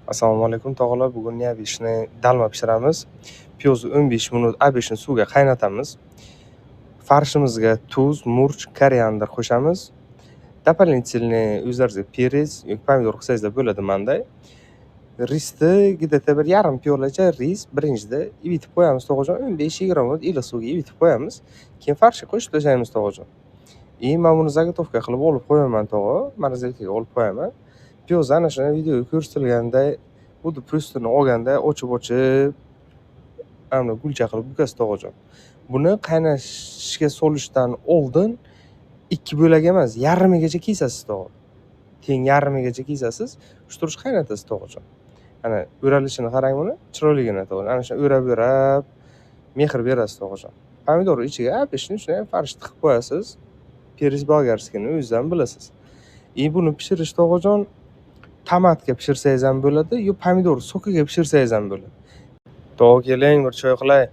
Assalomu alaykum tog'alar. Bugun niyabishni dalma pishiramiz. Piyozni 15 minut abishni suvga qaynatamiz. Farshimizga tuz, murch, koriander qo'shamiz. Дополнительно o'zlaringizga perez yoki pomidor qilsangizlar bo'ladi manda. Risni где-то bir yarim piyolacha ris birinchida ivitib qo'yamiz tog'ajon. 15-20 minut iliq suvga ivitib qo'yamiz. Keyin farshga qo'shib tashlaymiz tog'ajon. Men buni zagotovka qilib olib qo'yaman tog'a, morozelkaga olib qo'yaman. Piyozni ana shuna videoga ko'rsatilganday xuddi pustini olganda ochib ana gulcha qilib bukasiz tog'ajon. Buni qaynashga solishdan oldin 2 bo'lak emas, yarmigacha kesasiz tog'a. Teng yarmigacha kesasiz, shu turib qaynatasiz tog'ajon. Ana o'ralishini qarang buni, chiroyligini tog'ajon. Ana shuni o'rab mehr berasiz tog'ajon. Pomidor ichiga abishni shunday farsh tiqib qo'yasiz. Perez bolgarskini o'zingizdan bilasiz. Buni pishirish tog'ajon tomatga pishirsangiz ham bo'ladi, yo pomidor sokiga pishirsangiz ham bo'ladi. Tog'a keling, bir choy qilay.